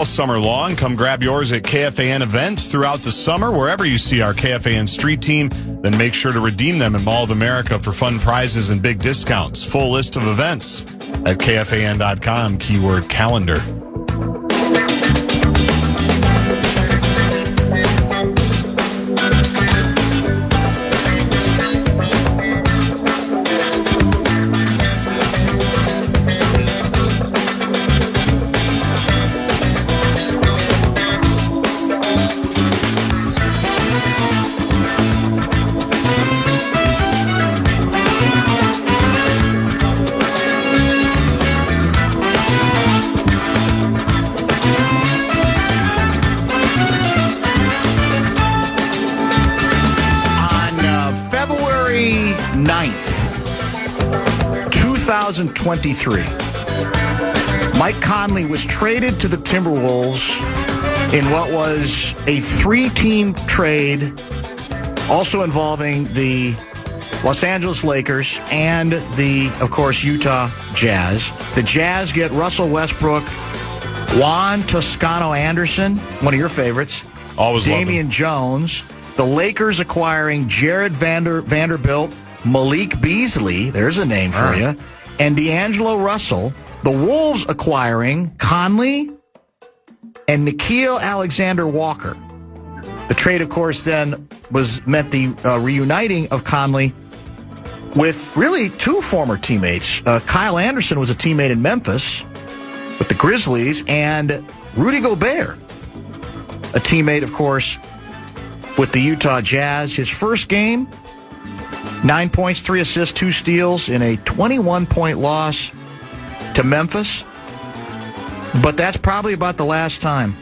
All summer long, come grab yours at KFAN events throughout the summer. Wherever you see our KFAN street team, then make sure to redeem them in Mall of America for fun prizes and big discounts. Full list of events at KFAN.com, keyword calendar. February 9th, 2023, Mike Conley was traded to the Timberwolves in what was a three-team trade, also involving the Los Angeles Lakers and the, of course, Utah Jazz. The Jazz get Russell Westbrook, Juan Toscano Anderson, one of your favorites, Always Damian Jones. The Lakers acquiring Jared Vanderbilt, Malik Beasley, there's a name for you, and D'Angelo Russell. The Wolves acquiring Conley and Nickeil Alexander-Walker. The trade, of course, then meant the reuniting of Conley with really two former teammates. Kyle Anderson was a teammate in Memphis with the Grizzlies, and Rudy Gobert, a teammate, of course, with the Utah Jazz. His first game, 9 points, 3 assists, 2 steals in a 21-point loss to Memphis. But that's probably about the last time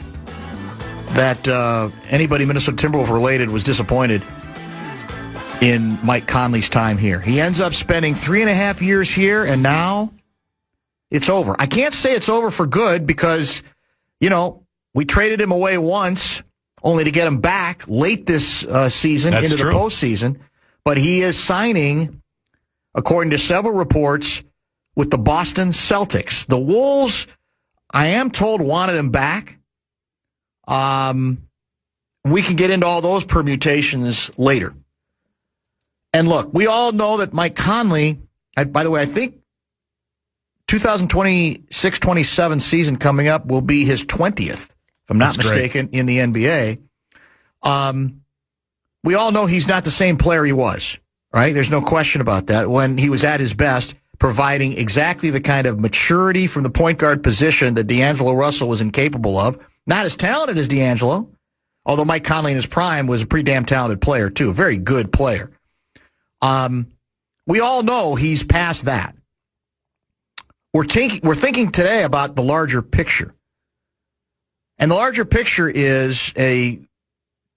that anybody Minnesota Timberwolves related was disappointed in Mike Conley's time here. He ends up spending 3.5 years here, and now it's over. I can't say it's over for good because, we traded him away once, only to get him back late this season into the postseason. But he is signing, according to several reports, with the Boston Celtics. The Wolves, I am told, wanted him back. We can get into all those permutations later. And look, we all know that Mike Conley, by the way, I think 2026-27 season coming up will be his 20th. If I'm not mistaken, in the NBA. We all know he's not the same player he was, right? There's no question about that. When he was at his best, providing exactly the kind of maturity from the point guard position that D'Angelo Russell was incapable of. Not as talented as D'Angelo, although Mike Conley in his prime was a pretty damn talented player, too. A very good player. We all know he's past that. We're thinking today about the larger picture. And the larger picture is a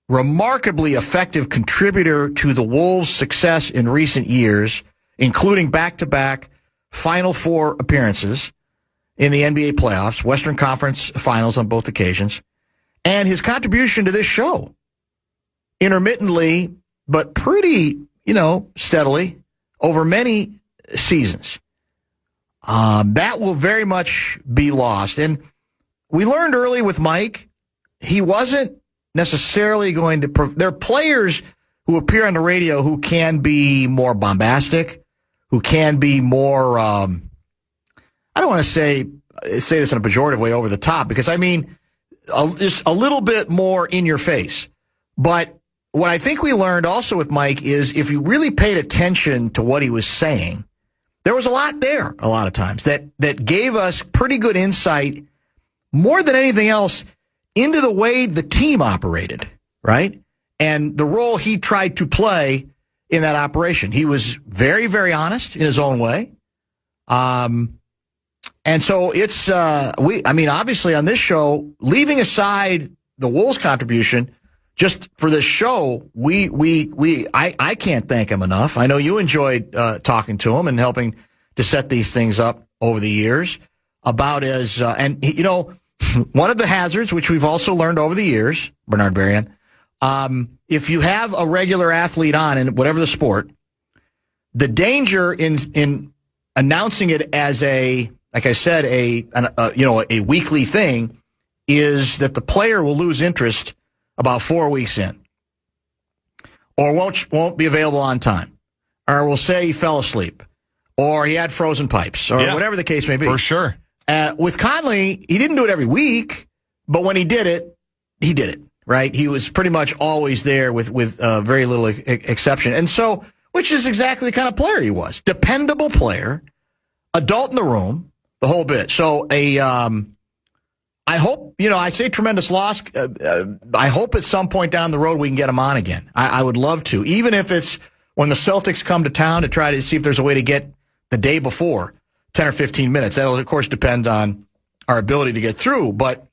remarkably effective contributor to the Wolves' success in recent years, including back-to-back Final Four appearances in the NBA playoffs, Western Conference Finals on both occasions, and his contribution to this show, intermittently, but pretty, steadily, over many seasons. That will very much be lost. And we learned early with Mike, he wasn't necessarily going to... There are players who appear on the radio who can be more bombastic, who can be more... I don't want to say this in a pejorative way, over the top, because I mean just a little bit more in your face. But what I think we learned also with Mike is if you really paid attention to what he was saying, there was a lot there a lot of times that gave us pretty good insight, more than anything else, into the way the team operated, right? And the role he tried to play in that operation. He was very, very honest in his own way. And so it's, obviously on this show, leaving aside the Wolves' contribution, just for this show, I can't thank him enough. I know you enjoyed talking to him and helping to set these things up over the years about one of the hazards, which we've also learned over the years, Bernard Varian, if you have a regular athlete on in whatever the sport, the danger in announcing it as like I said, a weekly thing is that the player will lose interest about 4 weeks in, or won't be available on time, or will say he fell asleep, or he had frozen pipes, or whatever the case may be. For sure. With Conley, he didn't do it every week, but when he did it, right? He was pretty much always there with very little exception. And so, which is exactly the kind of player he was. Dependable player, adult in the room, the whole bit. So I hope, I say tremendous loss. I hope at some point down the road we can get him on again. I would love to, even if it's when the Celtics come to town to try to see if there's a way to get the day before 10 or 15 minutes. That'll, of course, depend on our ability to get through. But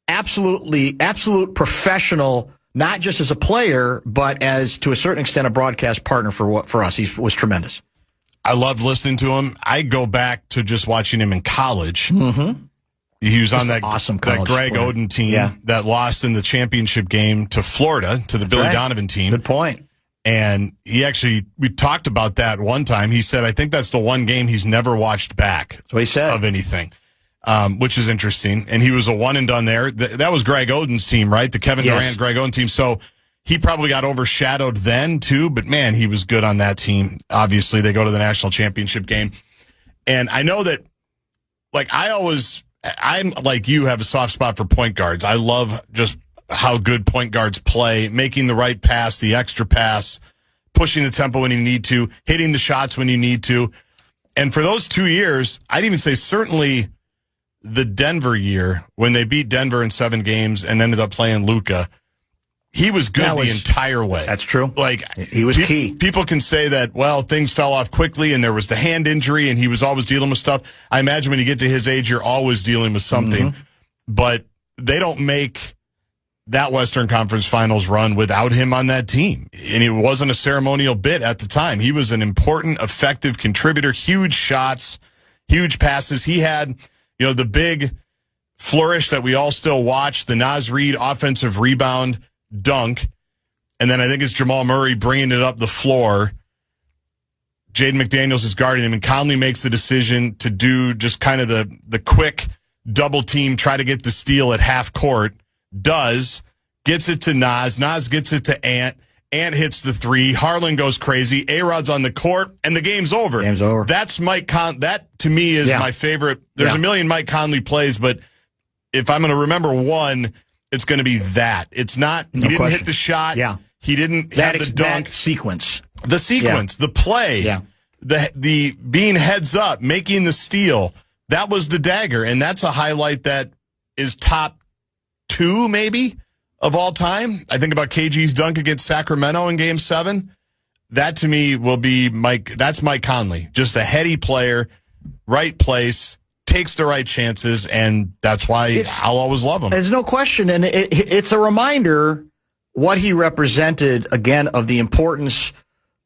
absolute professional, not just as a player, but as, to a certain extent, a broadcast partner for us. He was tremendous. I loved listening to him. I go back to just watching him in college. Mm-hmm. He was on that awesome that Greg player. Oden team that lost in the championship game to Florida, to the Billy Donovan team. Good point. And we talked about that one time. He said, I think that's the one game he's never watched back. That's what he said. Of anything, which is interesting. And he was a one and done there. That was Greg Oden's team, right? The Kevin Durant, Greg Oden team. So he probably got overshadowed then, too. But, man, he was good on that team. Obviously, they go to the national championship game. And I know that, I'm like you, have a soft spot for point guards. I love just how good point guards play, making the right pass, the extra pass, pushing the tempo when you need to, hitting the shots when you need to. And for those 2 years, I'd even say certainly the Denver year, when they beat Denver in 7 games and ended up playing Luka, he was good the entire way. That's true. He was key. People can say that, well, things fell off quickly and there was the hand injury and he was always dealing with stuff. I imagine when you get to his age, you're always dealing with something. Mm-hmm. But they don't make that Western Conference Finals run without him on that team. And it wasn't a ceremonial bit at the time. He was an important, effective contributor, huge shots, huge passes. He had, the big flourish that we all still watch, the Naz Reid offensive rebound dunk. And then I think it's Jamal Murray bringing it up the floor. Jaden McDaniels is guarding him, and Conley makes the decision to do just kind of the quick double team, try to get the steal at half court. Gets it to Naz. Naz gets it to Ant. Ant hits the three. Harlan goes crazy. A-Rod's on the court, and the game's over. Game's over. That's Mike Conley. That, to me, is my favorite. There's a million Mike Conley plays, but if I'm going to remember one, it's going to be that. It's not, he didn't hit the shot. Yeah. He didn't have the dunk. That sequence. The sequence, the play, the being heads up, making the steal. That was the dagger, and that's a highlight that is top 2, maybe, of all time. I think about KG's dunk against Sacramento in Game 7. That, to me, will be that's Mike Conley. Just a heady player, right place, takes the right chances, and that's why I'll always love him. There's no question, and it's a reminder what he represented, again, of the importance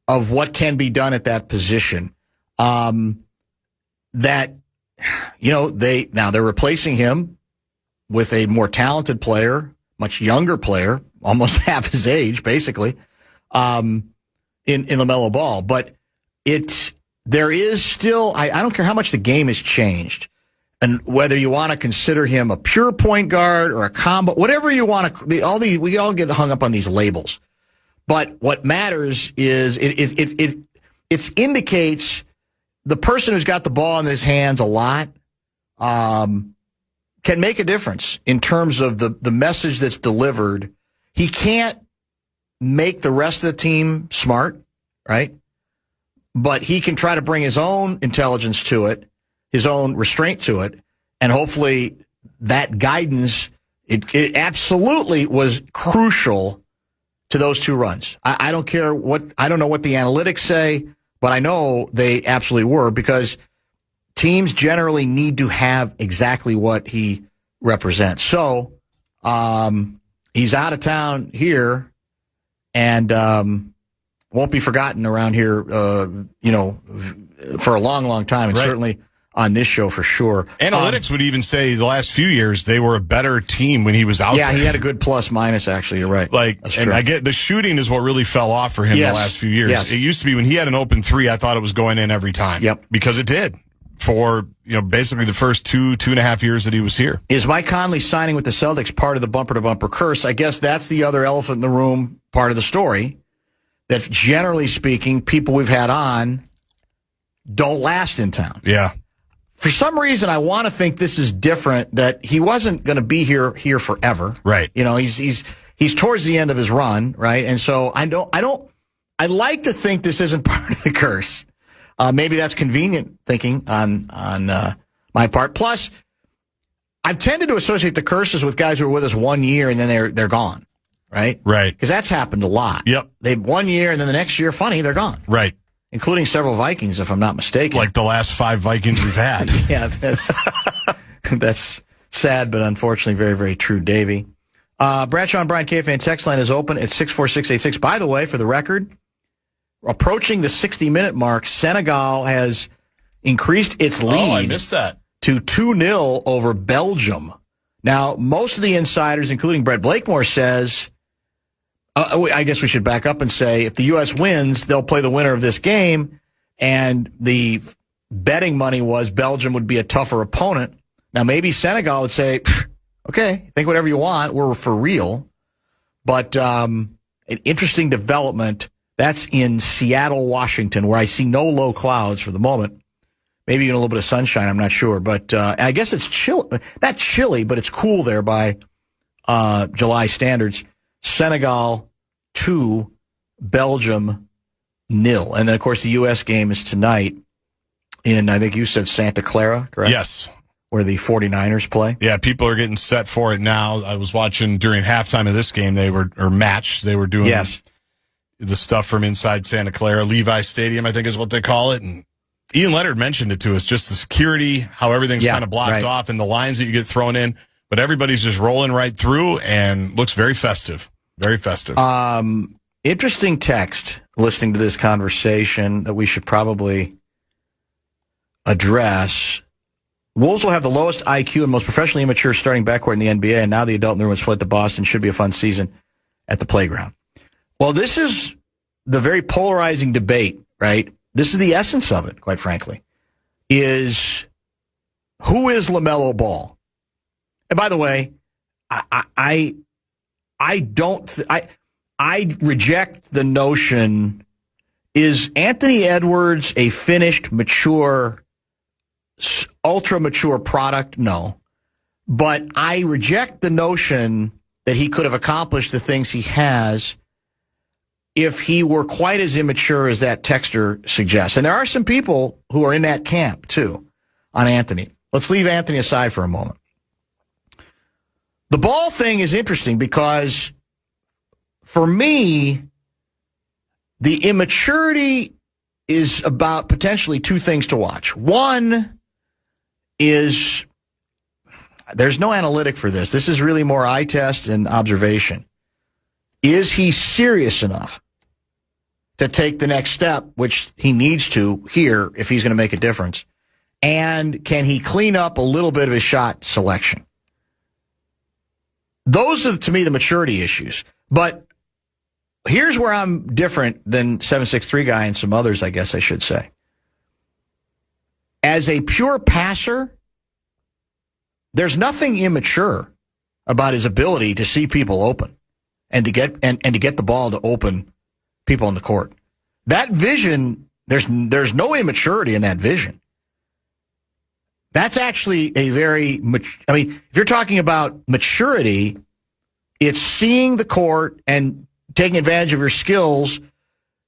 of what can be done at that position. They're replacing him with a more talented player, much younger player, almost half his age, basically, in LaMelo Ball. But there is still, I don't care how much the game has changed, and whether you want to consider him a pure point guard or a combo, whatever you want to, we all get hung up on these labels. But what matters is it indicates the person who's got the ball in his hands a lot can make a difference in terms of the message that's delivered. He can't make the rest of the team smart, right? But he can try to bring his own intelligence to it, his own restraint to it, and hopefully that guidance, it absolutely was crucial to those 2 runs. I don't care I don't know what the analytics say, but I know they absolutely were, because teams generally need to have exactly what he represents. So he's out of town here and won't be forgotten around here, for a long, long time, and certainly on this show for sure. Analytics would even say the last few years they were a better team when he was out there. Yeah, he had a good plus-minus, actually. You're right. I get the shooting is what really fell off for him the last few years. Yes. It used to be when he had an open 3, I thought it was going in every time. Yep. Because it did. for basically the first two and a half years that he was here. Is Mike Conley signing with the Celtics part of the bumper-to-bumper curse? I guess that's the other elephant in the room part of the story, that generally speaking, people we've had on don't last in town. Yeah. For some reason, I want to think this is different, that he wasn't going to be here forever. Right. He's towards the end of his run, right? And so I like to think this isn't part of the curse. Maybe that's convenient thinking on my part. Plus, I've tended to associate the curses with guys who are with us 1 year and then they're gone, right? Right. Because that's happened a lot. Yep. They 1 year and then the next year, funny, they're gone. Right. Including several Vikings, if I'm not mistaken. Like the last 5 Vikings we've had. Yeah, that's sad, but unfortunately very, very true, Davey. Bradshaw and Brian KFAN text line is open at 64686. By the way, for the record, approaching the 60-minute mark, Senegal has increased its lead. Oh, I missed that. To 2-0 over Belgium. Now, most of the insiders, including Brett Blakemore, says, I guess we should back up and say, if the U.S. wins, they'll play the winner of this game, and the betting money was Belgium would be a tougher opponent. Now, maybe Senegal would say, okay, think whatever you want, we're for real. But an interesting development. That's in Seattle, Washington, where I see no low clouds for the moment. Maybe even a little bit of sunshine, I'm not sure. But I guess it's not chilly, but it's cool there by July standards. Senegal 2, Belgium 0. And then, of course, the U.S. game is tonight in, I think you said Santa Clara, correct? Yes. Where the 49ers play. Yeah, people are getting set for it now. I was watching during halftime of this game, they were doing the stuff from inside Santa Clara. Levi Stadium, I think is what they call it. And Ian Leonard mentioned it to us, just the security, how everything's kind of blocked off, and the lines that you get thrown in. But everybody's just rolling right through and looks very festive. Very festive. Interesting text listening to this conversation that we should probably address. Wolves will have the lowest IQ and most professionally immature starting backcourt in the NBA, and now the adult room has fled to Boston. Should be a fun season at the playground. Well, this is the very polarizing debate, right? This is the essence of it, quite frankly, is who is LaMelo Ball? And by the way, I reject the notion, is Anthony Edwards a finished, mature, ultra-mature product? No. But I reject the notion that he could have accomplished the things he has if he were quite as immature as that texter suggests. And there are some people who are in that camp, too, on Anthony. Let's leave Anthony aside for a moment. The Ball thing is interesting because, for me, the immaturity is about potentially two things to watch. One is, there's no analytic for this. This is really more eye test and observation. Is he serious enough to take the next step, which he needs to here if he's going to make a difference? And can he clean up a little bit of his shot selection? Those are, to me, the maturity issues. But here's where I'm different than 763 guy and some others, I guess I should say. As a pure passer, there's nothing immature about his ability to see people open and to get the ball to open people on the court. That vision, there's no immaturity in that vision. That's actually a very, if you're talking about maturity, it's seeing the court and taking advantage of your skills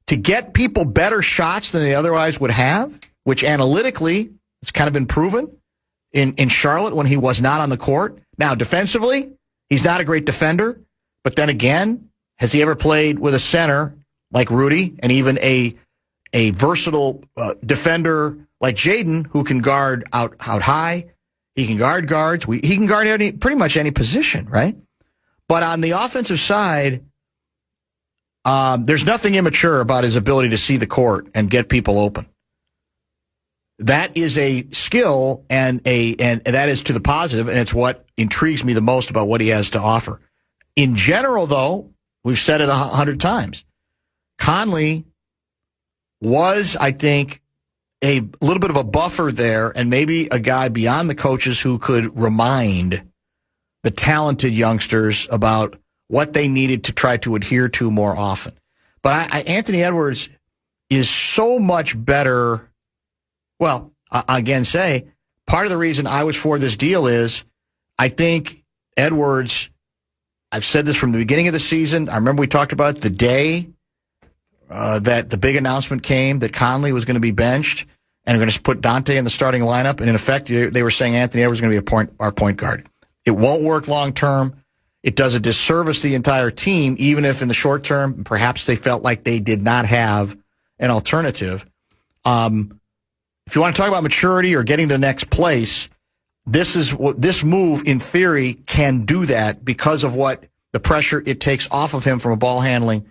to get people better shots than they otherwise would have, which analytically has kind of been proven in Charlotte when he was not on the court. Now, defensively, he's not a great defender, but then again, has he ever played with a center like Rudy and even a versatile defender like Jaden, who can guard out high? He can guard guards. He can guard pretty much any position, right? But on the offensive side, there's nothing immature about his ability to see the court and get people open. That is a skill and that is to the positive, and it's what intrigues me the most about what he has to offer. In general, though, we've said it 100 times, Conley was, I think, a little bit of a buffer there and maybe a guy beyond the coaches who could remind the talented youngsters about what they needed to try to adhere to more often. But Anthony Edwards is so much better. Well, again, part of the reason I was for this deal is I think Edwards, I've said this from the beginning of the season. I remember we talked about it the day that the big announcement came that Conley was going to be benched and we're going to put Dante in the starting lineup. And in effect, they were saying Anthony Edwards was going to be our point guard. It won't work long term. It does a disservice to the entire team, even if in the short term, perhaps they felt like they did not have an alternative. If you want to talk about maturity or getting to the next place, this move, in theory, can do that because of what the pressure it takes off of him from a ball handling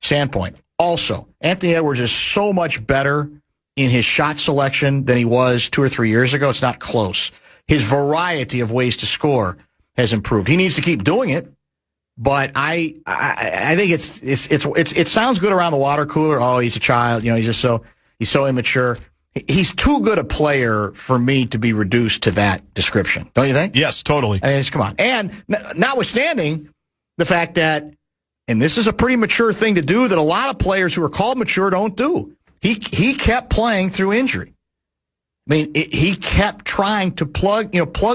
standpoint. Also, Anthony Edwards is so much better in his shot selection than he was 2 or 3 years ago. It's not close. His variety of ways to score has improved. He needs to keep doing it, but I think it sounds good around the water cooler. Oh, he's a child. He's so immature. He's too good a player for me to be reduced to that description. Don't you think? Yes, totally. Come on. And notwithstanding the fact that, and this is a pretty mature thing to do that a lot of players who are called mature don't do. He kept playing through injury. I mean, he kept trying to plug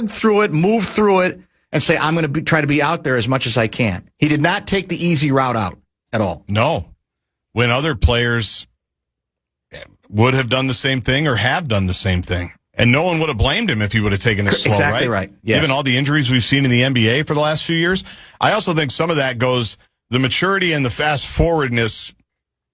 through it, move through it, and say, I'm going to try to be out there as much as I can. He did not take the easy route out at all. No. When other players would have done the same thing or have done the same thing. And no one would have blamed him if he would have taken it slow, exactly right. Yes. Even all the injuries we've seen in the NBA for the last few years. I also think some of that goes, the maturity and the fast-forwardness,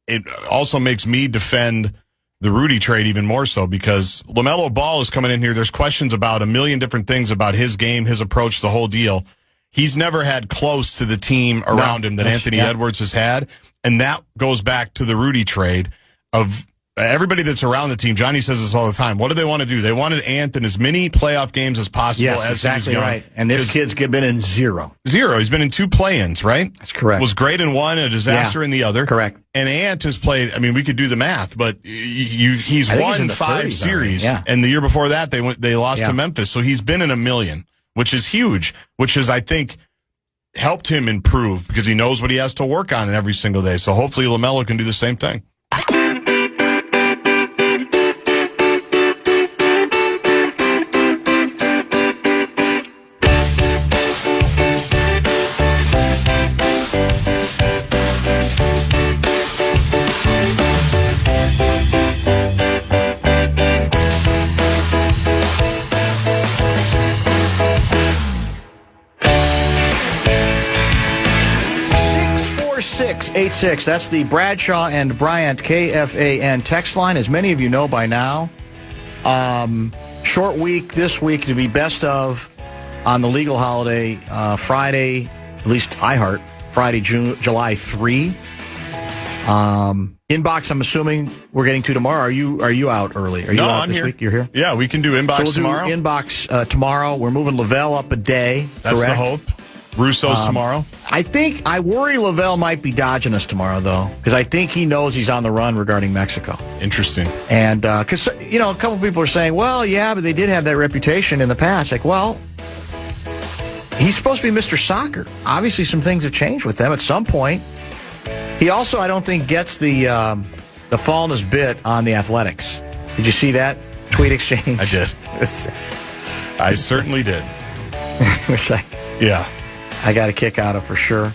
it also makes me defend the Rudy trade even more so because LaMelo Ball is coming in here. There's questions about a million different things about his game, his approach, the whole deal. He's never had close to the team around him that Anthony Edwards has had. And that goes back to the Rudy trade of everybody that's around the team. Johnny says this all the time. What do they want to do? They wanted Ant in as many playoff games as possible. Yes, as exactly he was right. And this kid's been in zero. He's been in 2 play-ins, right? That's correct. Was great in one, a disaster in the other. Correct. And Ant has played, we could do the math, but he's won 5 series. Yeah. And the year before that, they lost to Memphis. So he's been in a million, which is huge, which is, I think, helped him improve because he knows what he has to work on every single day. So hopefully LaMelo can do the same thing. That's the Bradshaw and Bryant KFAN text line. As many of you know by now, short week this week to be best of on the legal holiday, Friday, at least iHeart, Friday, July 3. Inbox, I'm assuming we're getting to tomorrow. Are you out early? Are you out I'm this here. week? You're here? Yeah, we can do inbox so we'll tomorrow. Do inbox tomorrow. We're moving Lavelle up a day. That's correct? the hope. Russo's tomorrow. I worry Lavelle might be dodging us tomorrow, though, because I think he knows he's on the run regarding Mexico. Interesting. And because, a couple of people are saying, well, yeah, but they did have that reputation in the past. Like, well, he's supposed to be Mr. Soccer. Obviously, some things have changed with them at some point. He also, I don't think, gets the fallness bit on the Athletics. Did you see that tweet exchange? I did. I certainly did. Yeah. I got a kick out of for sure.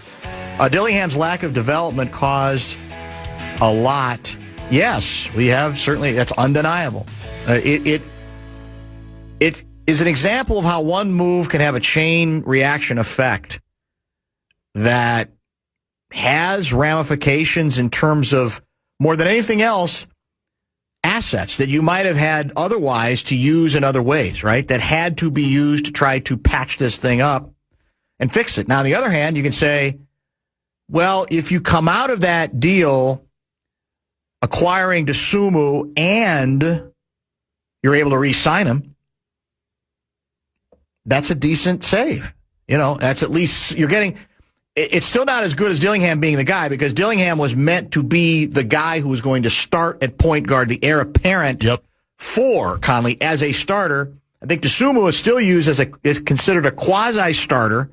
Dillingham's lack of development caused a lot. Yes, we have certainly. That's undeniable. It is an example of how one move can have a chain reaction effect that has ramifications in terms of, more than anything else, assets that you might have had otherwise to use in other ways, right? That had to be used to try to patch this thing up and fix it. Now, on the other hand, you can say, well, if you come out of that deal acquiring DeSumo and you're able to re-sign him, that's a decent save. That's at least you're getting. It's still not as good as Dillingham being the guy, because Dillingham was meant to be the guy who was going to start at point guard, the heir apparent for Conley as a starter. I think Dosunmu is still used is considered a quasi-starter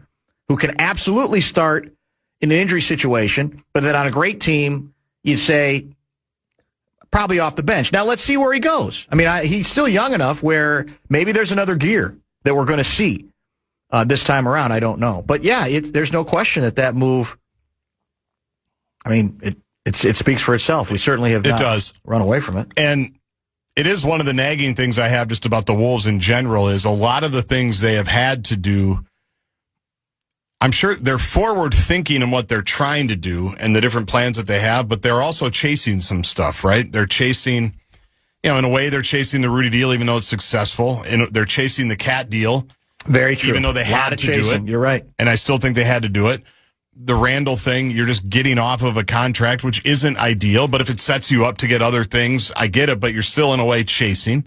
who can absolutely start in an injury situation, but that on a great team, you'd say probably off the bench. Now, let's see where he goes. I mean, he's still young enough where maybe there's another gear that we're going to see this time around. I don't know. But, yeah, there's no question that move, I mean, it speaks for itself. We certainly have not run away from it. And it is one of the nagging things I have just about the Wolves in general is a lot of the things they have had to do. I'm sure they're forward thinking in what they're trying to do and the different plans that they have, but they're also chasing some stuff, right? They're chasing, in a way, they're chasing the Rudy deal, even though it's successful. And they're chasing the Cat deal. Very true. Even though they had to do it. You're right. And I still think they had to do it. The Randall thing, you're just getting off of a contract, which isn't ideal, but if it sets you up to get other things, I get it, but you're still in a way chasing.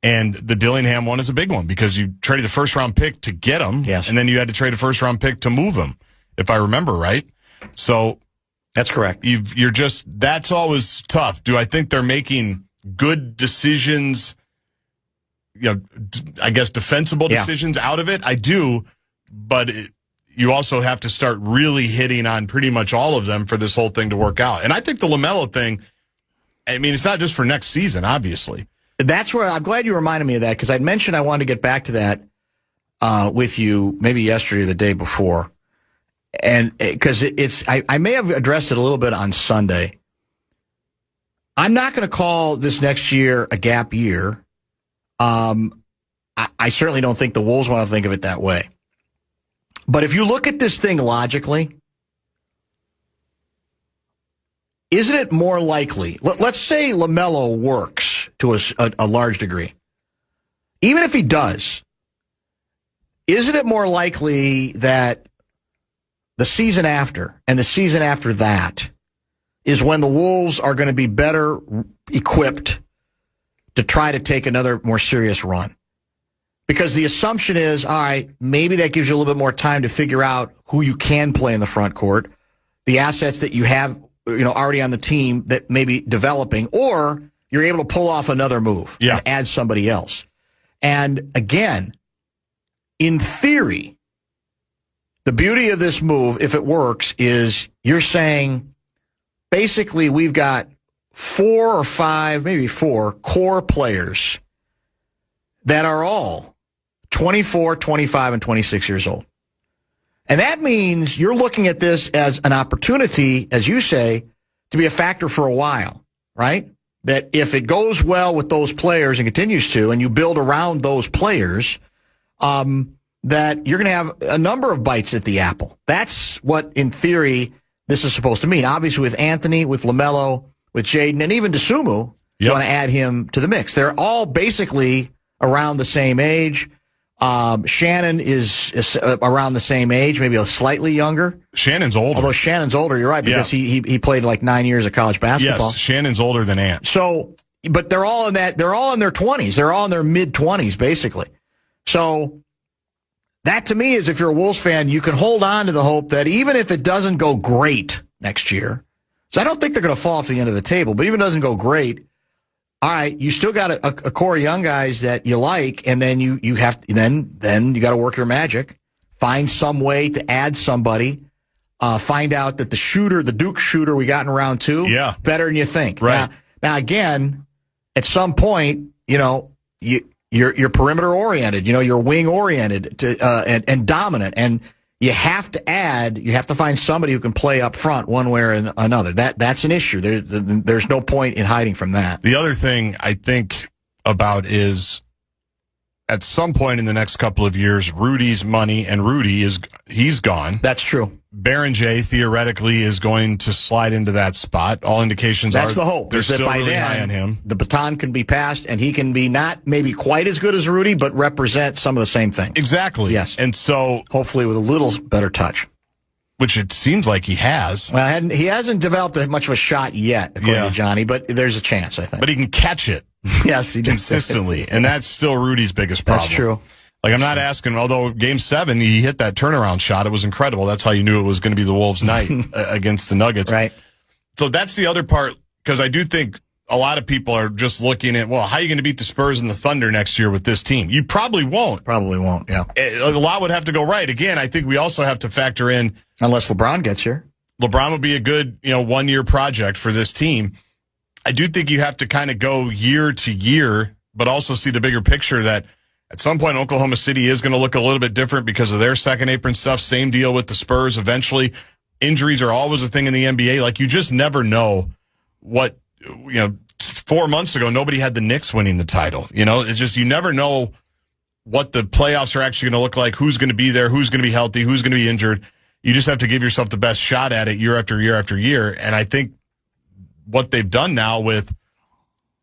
And the Dillingham one is a big one because you traded the first-round pick to get him, yes, and then you had to trade a first-round pick to move him, if I remember right. So that's correct. That's always tough. Do I think they're making good decisions, I guess defensible decisions out of it? I do, but you also have to start really hitting on pretty much all of them for this whole thing to work out. And I think the LaMelo thing, I mean, it's not just for next season, obviously. That's where I'm glad you reminded me of that because I'd mentioned I wanted to get back to that with you maybe yesterday or the day before. And because I may have addressed it a little bit on Sunday. I'm not going to call this next year a gap year. I certainly don't think the Wolves want to think of it that way. But if you look at this thing logically, isn't it more likely? Let's say LaMelo works to a large degree. Even if he does, isn't it more likely that the season after and the season after that is when the Wolves are going to be better equipped to try to take another more serious run? Because the assumption is, all right, maybe that gives you a little bit more time to figure out who you can play in the front court, the assets that you have already on the team that may be developing, or you're able to pull off another move and add somebody else. And again, in theory, the beauty of this move, if it works, is you're saying basically we've got 4 or 5, maybe 4 core players that are all 24, 25, and 26 years old. And that means you're looking at this as an opportunity, as you say, to be a factor for a while, right? That if it goes well with those players and continues to, and you build around those players, that you're going to have a number of bites at the apple. That's what, in theory, this is supposed to mean. Obviously, with Anthony, with LaMelo, with Jaden, and even Dosunmu, you want to add him to the mix. They're all basically around the same age. Shannon is around the same age, maybe a slightly younger. Shannon's older. Although Shannon's older, you're right, because he played like 9 years of college basketball. Yes, Shannon's older than Ant. So, but they're all in their 20s. They're all in their mid-20s, basically. So that to me is, if you're a Wolves fan, you can hold on to the hope that even if it doesn't go great next year, so I don't think they're going to fall off the end of the table, but even if it doesn't go great, all right, you still got a core of young guys that you like, and then you have then you got to work your magic, find some way to add somebody, find out that the Duke shooter we got in round 2, better than you think. Right. Now again, at some point, you're perimeter oriented, you're wing oriented and dominant, and you have to find somebody who can play up front one way or another. That's an issue. There's no point in hiding from that. The other thing I think about is, at some point in the next couple of years, Rudy's money, and he's gone. That's true. Berenger theoretically is going to slide into that spot. All indications that's the hope. They're still by really then, high on him. The baton can be passed, and he can be not maybe quite as good as Rudy, but represent some of the same thing. Exactly. Yes. And so, hopefully with a little better touch, which it seems like he has. Well, he hasn't developed much of a shot yet, according to Johnny, but there's a chance, I think. But he can catch it. Yes, he consistently, and that's still Rudy's biggest problem. That's true. Like, I'm not asking, although Game 7, he hit that turnaround shot. It was incredible. That's how you knew it was going to be the Wolves' night against the Nuggets. Right. So that's the other part, because I do think a lot of people are just looking at, well, how are you going to beat the Spurs and the Thunder next year with this team? You probably won't. Probably won't, yeah. A lot would have to go right. Again, I think we also have to factor in. Unless LeBron gets here. LeBron would be a good, 1-year project for this team. I do think you have to kind of go year to year, but also see the bigger picture that at some point Oklahoma City is going to look a little bit different because of their second apron stuff. Same deal with the Spurs eventually. Injuries are always a thing in the NBA. Like, you just never know what, 4 months ago, nobody had the Knicks winning the title. It's just, you never know what the playoffs are actually going to look like, who's going to be there, who's going to be healthy, who's going to be injured. You just have to give yourself the best shot at it year after year after year. And I think what they've done now with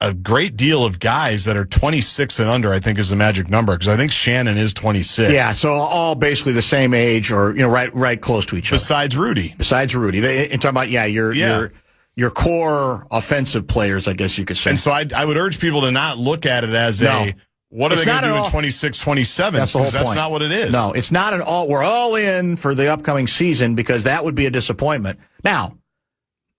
a great deal of guys that are 26 and under, I think, is the magic number, because I think Shannon is 26. Yeah, so all basically the same age, or right close to each other. Besides Rudy, they talking about your core offensive players, I guess you could say. And so I would urge people to not look at it as what are they going to do in 26, 27? That's the whole point. That's not what it is. No, it's not we're all in for the upcoming season, because that would be a disappointment. Now,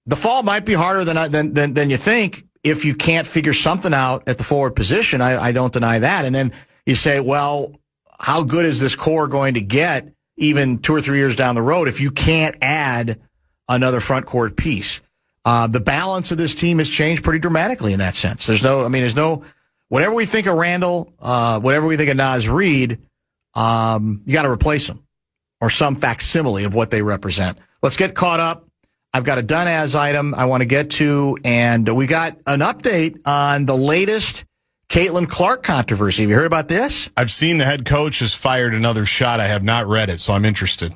the fall might be harder than you think if you can't figure something out at the forward position. I don't deny that. And then you say, well, how good is this core going to get even 2 or 3 years down the road if you can't add another front court piece? The balance of this team has changed pretty dramatically in that sense. There's no, whatever we think of Randall, whatever we think of Naz Reid, you got to replace them, or some facsimile of what they represent. Let's get caught up. I've got a done as item I want to get to, and we got an update on the latest Caitlin Clark controversy. Have you heard about this? I've seen the head coach has fired another shot. I have not read it, so I'm interested.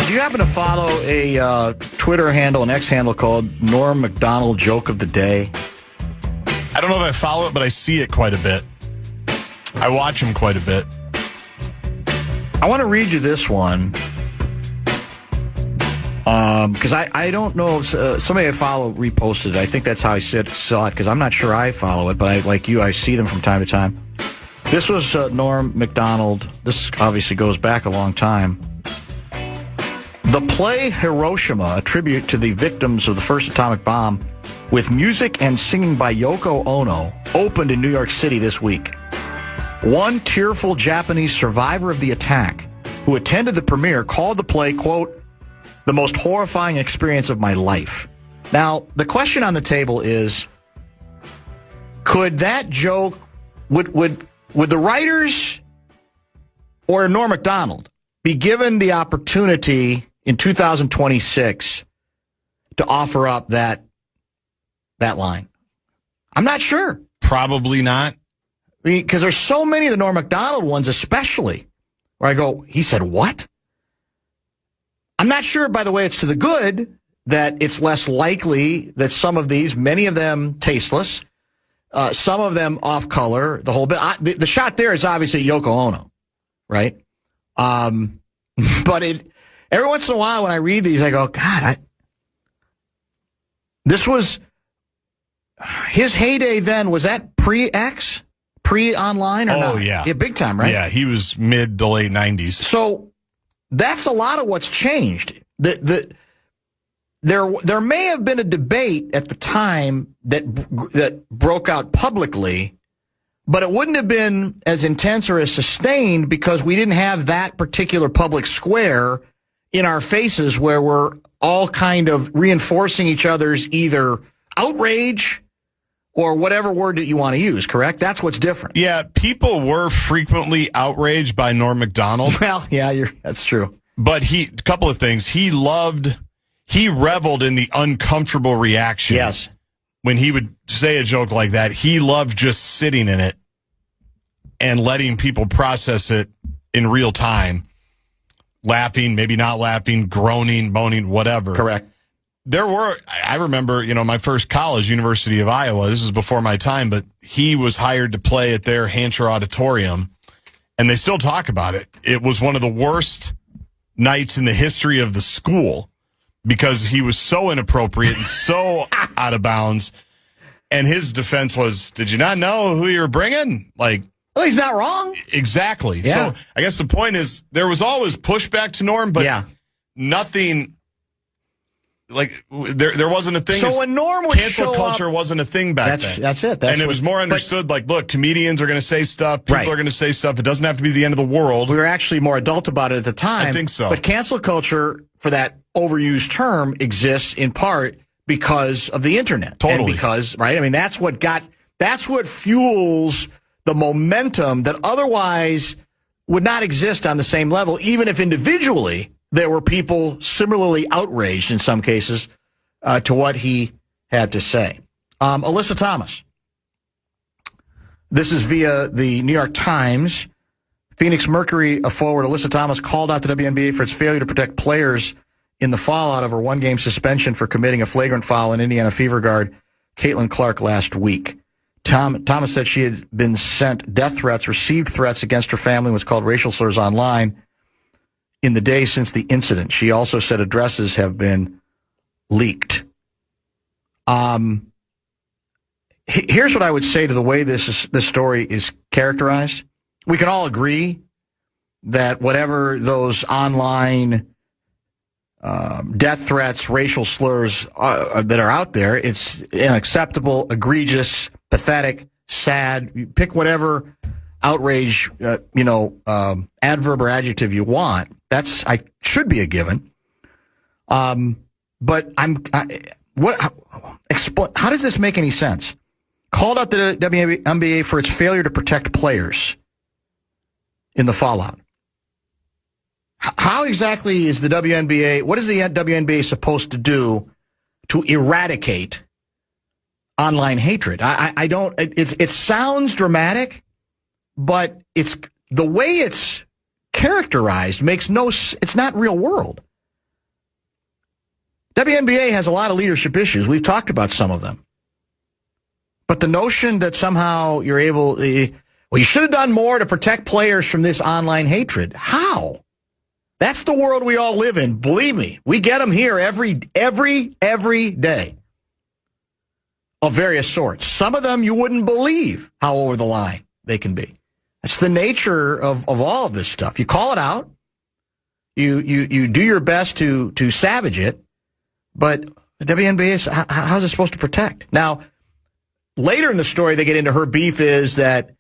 Do you happen to follow a Twitter handle, an X handle called Norm Macdonald Joke of the Day? I don't know if I follow it, but I see it quite a bit. I watch him quite a bit. I want to read you this one because I don't know if somebody I follow reposted it. I think that's how I saw it, because I'm not sure I follow it, but I see them from time to time. This was Norm Macdonald. This obviously goes back a long time. The play Hiroshima, a tribute to the victims of the first atomic bomb, with music and singing by Yoko Ono, opened in New York City this week. One tearful Japanese survivor of the attack who attended the premiere called the play, quote, the most horrifying experience of my life. Now, the question on the table is, could that joke, would the writers or Norm Macdonald be given the opportunity in 2026 to offer up that line? I'm not sure. Probably not. I mean, because there's so many of the Norm Macdonald ones, especially, where I go, he said what? I'm not sure, by the way, it's to the good that it's less likely that some of these, many of them tasteless, some of them off color, the whole bit. The shot there is obviously Yoko Ono, right? But every once in a while when I read these, I go, God, this was his heyday then. Was that pre-X? Pre-online or not? Oh, yeah. Yeah, big time, right? Yeah, he was mid to late 90s. So that's a lot of what's changed. There may have been a debate at the time that broke out publicly, but it wouldn't have been as intense or as sustained because we didn't have that particular public square in our faces where we're all kind of reinforcing each other's either outrage or whatever word that you want to use, correct? That's what's different. Yeah, people were frequently outraged by Norm Macdonald. Well, yeah, that's true. But a couple of things. He reveled in the uncomfortable reaction. Yes. When he would say a joke like that, he loved just sitting in it and letting people process it in real time. Laughing, maybe not laughing, groaning, moaning, whatever. Correct. I remember, my first college, University of Iowa, this is before my time, but he was hired to play at their Hancher Auditorium, and they still talk about it. It was one of the worst nights in the history of the school because he was so inappropriate and so out of bounds. And his defense was, did you not know who you were bringing? Like, well, he's not wrong. Exactly. Yeah. So I guess the point is there was always pushback to Norm, but nothing. Like there wasn't a thing. So when Norm would cancel culture wasn't a thing back then. That's it. And it was more understood. Like, look, comedians are going to say stuff. People are going to say stuff. It doesn't have to be the end of the world. We were actually more adult about it at the time. I think so. But cancel culture, for that overused term, exists in part because of the internet. Totally. And because, right? I mean, that's what fuels the momentum that otherwise would not exist on the same level, even if individually there were people similarly outraged in some cases to what he had to say. Alyssa Thomas. This is via the New York Times. Phoenix Mercury forward Alyssa Thomas called out the WNBA for its failure to protect players in the fallout of her one-game suspension for committing a flagrant foul in Indiana Fever guard Caitlin Clark last week. Thomas said she had been sent death threats, received threats against her family, and was called racial slurs online in the days since the incident. She also said addresses have been leaked. Here's what I would say to the way this story is characterized. We can all agree that whatever those online death threats, racial slurs that are out there, it's unacceptable, egregious, pathetic, sad. You pick whatever outrage, adverb or adjective you want. I should be a given. But how does this make any sense? Called out the WNBA for its failure to protect players in the fallout. How exactly is the WNBA, what is the WNBA supposed to do to eradicate online hatred? It sounds dramatic, but it's the way it's characterized it's not real world. WNBA has a lot of leadership issues. We've talked about some of them. But the notion that somehow you're able, you should have done more to protect players from this online hatred. How? That's the world we all live in. Believe me, we get them here every day of various sorts. Some of them you wouldn't believe how over the line they can be. That's the nature of all of this stuff. You call it out. You do your best to savage it. But the WNBA, how's it supposed to protect? Now, later in the story, they get into her beef is that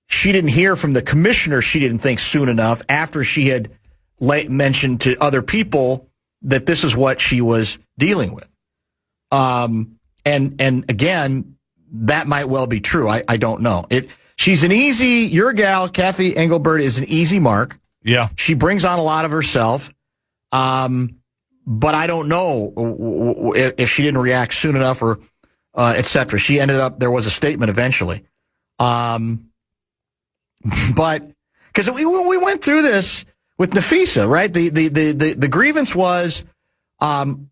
she didn't hear from the commissioner, she didn't think soon enough, after she had mentioned to other people that this is what she was dealing with. And again, that might well be true. I don't know. Your gal, Kathy Engelbert, is an easy mark. Yeah. She brings on a lot of herself. But I don't know if she didn't react soon enough or et cetera. She ended up, there was a statement eventually. But because we went through this with Nafisa, right? The grievance was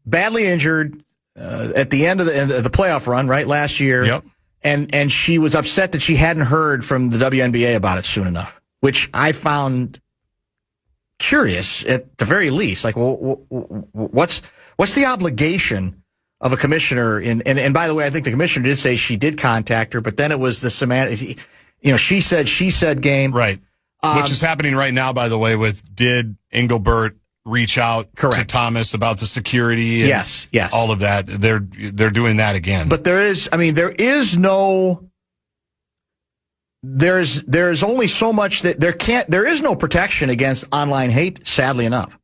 badly injured at the end of the playoff run, right, last year. Yep. And she was upset that she hadn't heard from the WNBA about it soon enough, which I found curious at the very least. Like, well, what's the obligation of a commissioner? And by the way, I think the commissioner did say she did contact her, but then it was the semantic, she said game. Right. Which is happening right now, by the way, did Engelbert reach out to Thomas about the security? And yes. All of that. They're doing that again. But there's only so much that there is no protection against online hate, sadly enough.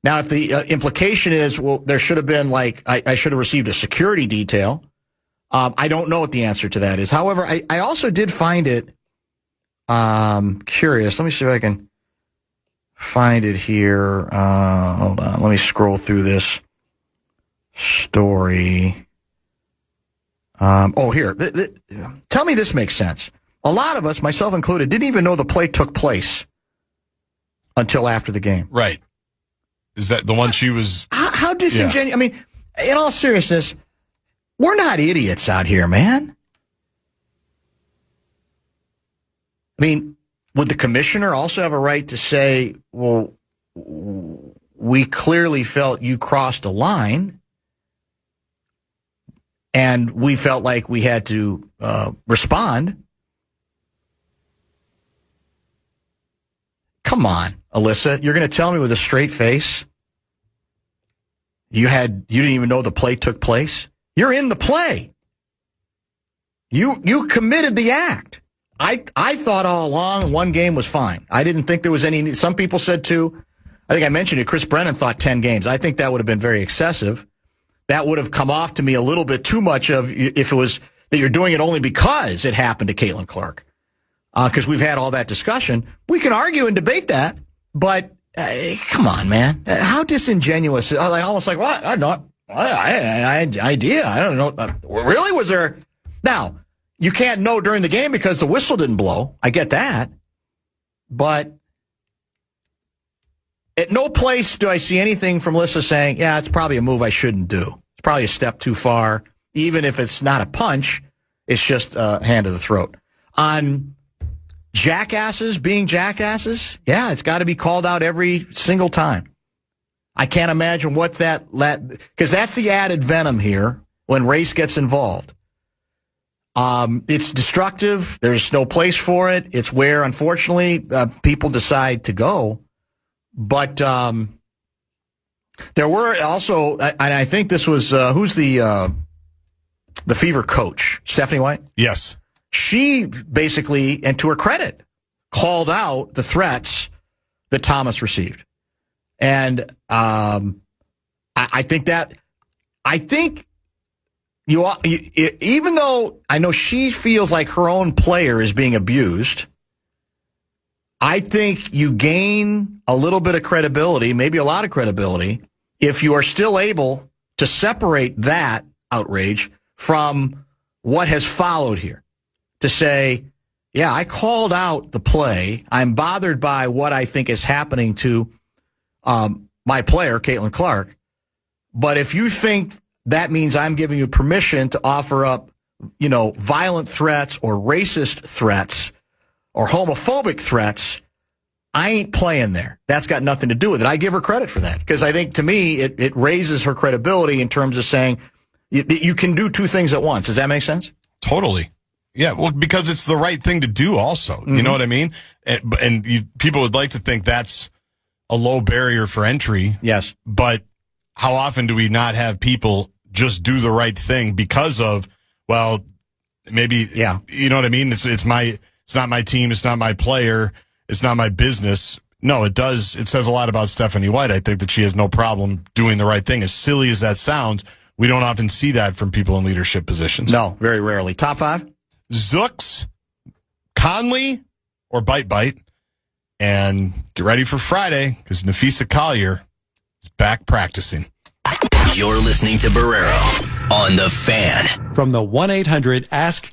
Now, if the implication is, well, there should have been I should have received a security detail. I don't know what the answer to that is. However, I also did find it curious. Let me see if I can find it here. Hold on. Let me scroll through this story. Here. Tell me this makes sense. A lot of us, myself included, didn't even know the play took place until after the game. Right. Is that the one she was... How disingenuous... Yeah. I mean, in all seriousness, we're not idiots out here, man. I mean, would the commissioner also have a right to say, well, we clearly felt you crossed a line? and we felt like we had to respond. Come on, Alyssa, you're going to tell me with a straight face you didn't even know the play took place? You're in the play. You committed the act. I thought all along one game was fine. I didn't think there was any. Some people said 2. I think I mentioned it. Chris Brennan thought 10 games. I think that would have been very excessive. That would have come off to me a little bit too much of if it was that you're doing it only because it happened to Caitlin Clark. Because we've had all that discussion. We can argue and debate that, but come on, man. How disingenuous. Almost like, what? I had an idea. I don't know. Really? Was there? Now, you can't know during the game because the whistle didn't blow. I get that. But at no place do I see anything from Lissa saying, yeah, it's probably a move I shouldn't do. It's probably a step too far. Even if it's not a punch, it's just a hand to the throat. On jackasses being jackasses, yeah, it's got to be called out every single time. I can't imagine what because that's the added venom here when race gets involved. It's destructive. There's no place for it. It's where, unfortunately, people decide to go. But there were also, and I think this was, who's the Fever coach? Stephanie White? Yes. She basically, and to her credit, called out the threats that Thomas received. And I think even though I know she feels like her own player is being abused, I think you gain a little bit of credibility, maybe a lot of credibility, if you are still able to separate that outrage from what has followed here. To say, yeah, I called out the play. I'm bothered by what I think is happening to my player, Caitlin Clark. But if you think that means I'm giving you permission to offer up, violent threats or racist threats or homophobic threats, I ain't playing there. That's got nothing to do with it. I give her credit for that because I think, to me, it raises her credibility in terms of saying you can do 2 things at once. Does that make sense? Totally. Yeah, well, because it's the right thing to do also. Mm-hmm. You know what I mean? And people would like to think that's a low barrier for entry. Yes. But how often do we not have people just do the right thing because of, well, maybe, yeah, you know what I mean? It's not my team. It's not my player. It's not my business. No, it does. It says a lot about Stephanie White. I think that she has no problem doing the right thing. As silly as that sounds, we don't often see that from people in leadership positions. No, very rarely. Top 5? Zooks, Conley, or Bite. And get ready for Friday because Nafisa Collier is back practicing. You're listening to Barrero on The Fan. From the 1-800-ASK